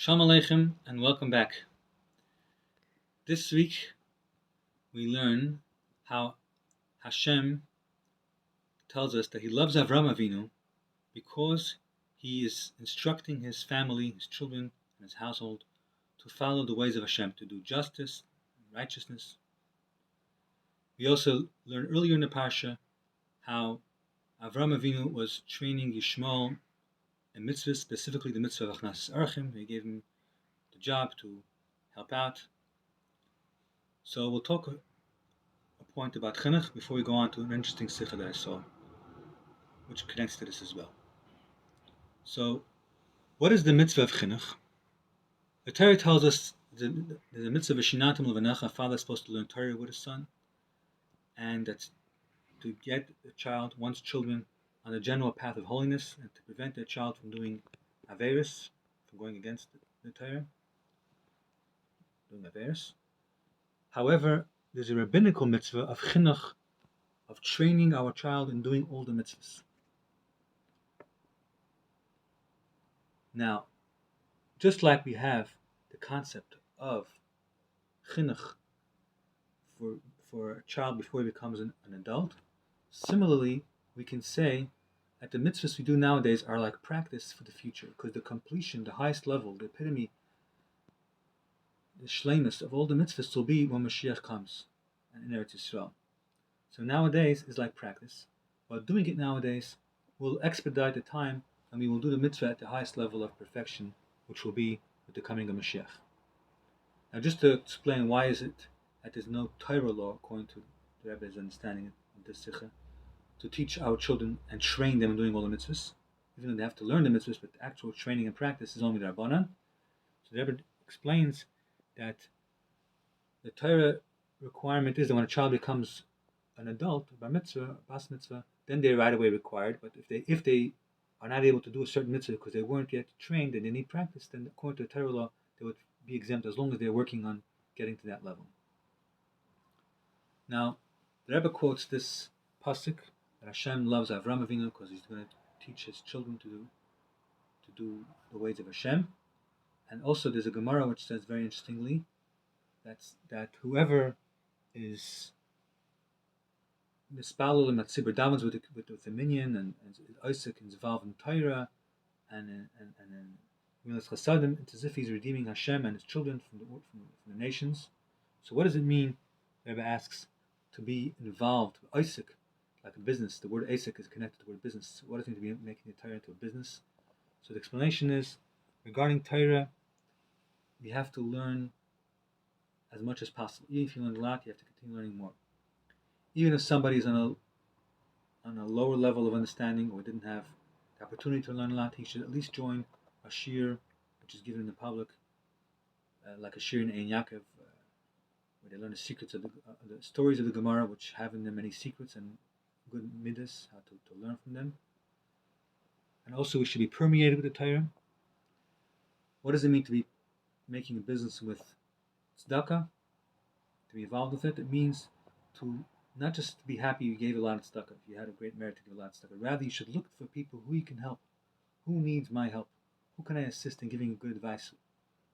Shalom Aleichem and welcome back. This week we learn how Hashem tells us that He loves Avram Avinu because He is instructing His family, His children, and His household to follow the ways of Hashem, to do justice and righteousness. We also learned earlier in the Parsha how Avram Avinu was training Yishmael in mitzvahs, specifically the mitzvah of Achnas Archim. He gave him the job to help out. So we'll talk a point about chinuch before we go on to an interesting sikha that I saw, which connects to this as well. So, what is the mitzvah of chinuch? The Torah tells us there's a mitzvah of shinatim levanecha. A father is supposed to learn Torah with his son, and that's to get the child, one's children, on the general path of holiness, and to prevent their child from doing averis, from going against the Torah, doing averis. However, there's a rabbinical mitzvah of chinuch, of training our child in doing all the mitzvahs. Now, just like we have the concept of chinuch for a child before he becomes an adult, similarly, we can say that the mitzvahs we do nowadays are like practice for the future, because the completion, the highest level, the epitome, the shleimus of all the mitzvahs will be when Mashiach comes in Eretz Yisrael. So nowadays is like practice. While doing it nowadays will expedite the time, and we will do the mitzvah at the highest level of perfection, which will be with the coming of Mashiach. Now, just to explain why is it that there's no Torah law, according to the Rebbe's understanding of this sikha, to teach our children and train them in doing all the mitzvahs, even though they have to learn the mitzvahs, but the actual training and practice is only the Rabbanan. So the Rebbe explains that the Torah requirement is that when a child becomes an adult, bar mitzvah, bas mitzvah, then they're right away required. But if they are not able to do a certain mitzvah because they weren't yet trained and they need practice, then according to the Torah law, they would be exempt as long as they're working on getting to that level. Now, the Rebbe quotes this pasuk that Hashem loves Avram Avinu because He's going to teach His children to do the ways of Hashem. And also, there's a Gemara which says very interestingly that whoever is mispalul and matzibur davens with the minyan and Isaac is involved in Torah and Milas Chasadim, it's as if he's redeeming Hashem and His children from the nations. So what does it mean, Rebbe asks, to be involved with Isaac, like a business? The word Isaac is connected to the word business. So what does it mean to be making the Torah into a business? So the explanation is, regarding Torah, we have to learn as much as possible. Even if you learn a lot, you have to continue learning more. Even if somebody is on a lower level of understanding or didn't have the opportunity to learn a lot, he should at least join a shir which is given in the public, like a shir in Ein Yaakov, where they learn the secrets of the stories of the Gemara, which have in them many secrets and good midas, how to learn from them. And also we should be permeated with the Torah. What does it mean to be making a business with Tzedaka? To be involved with it? It means to not just be happy you gave a lot of tzedakah, if you had a great merit to give a lot of tzedakah. Rather, you should look for people who you can help. Who needs my help? Who can I assist in giving good advice?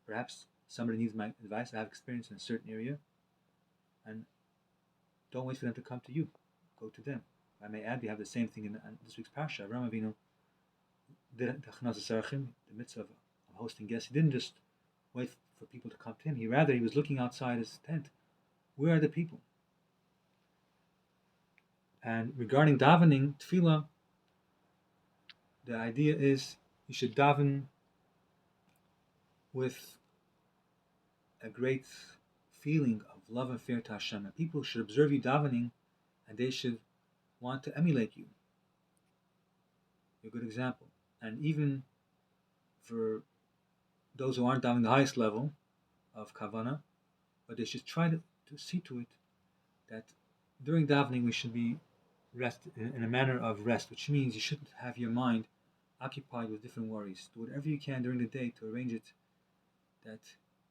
Perhaps somebody needs my advice. I have experience in a certain area. And don't wait for them to come to you. Go to them. I may add, we have the same thing in this week's Parsha. Avram Avinu did the mitzvah of hosting guests. He didn't just wait for people to come to him. He was looking outside his tent. Where are the people? And regarding davening, Tfila, the idea is you should daven with a great feeling of love and fear to Hashem. And people should observe you davening and they should want to emulate you. You're a good example. And even for those who aren't davening the highest level of Kavanah, but they should try to see to it that during davening we should be rest in a manner of rest, which means you shouldn't have your mind occupied with different worries. Do whatever you can during the day to arrange it that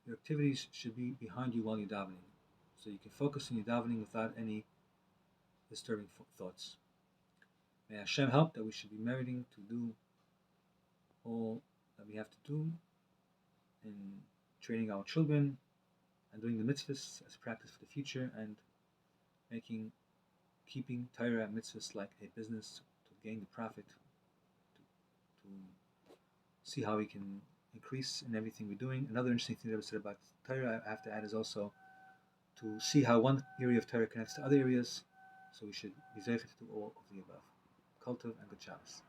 your activities should be behind you while you're davening, so you can focus on your davening without any disturbing thoughts. May Hashem help that we should be meriting to do all that we have to do in training our children and doing the mitzvahs as a practice for the future, and keeping Torah and mitzvahs like a business to gain the profit, to see how we can increase in everything we're doing. Another interesting thing that was said about Torah, I have to add, is also to see how one area of Torah connects to other areas. So we should be zeichet to do all of the above. Kol tov and good Shabbos.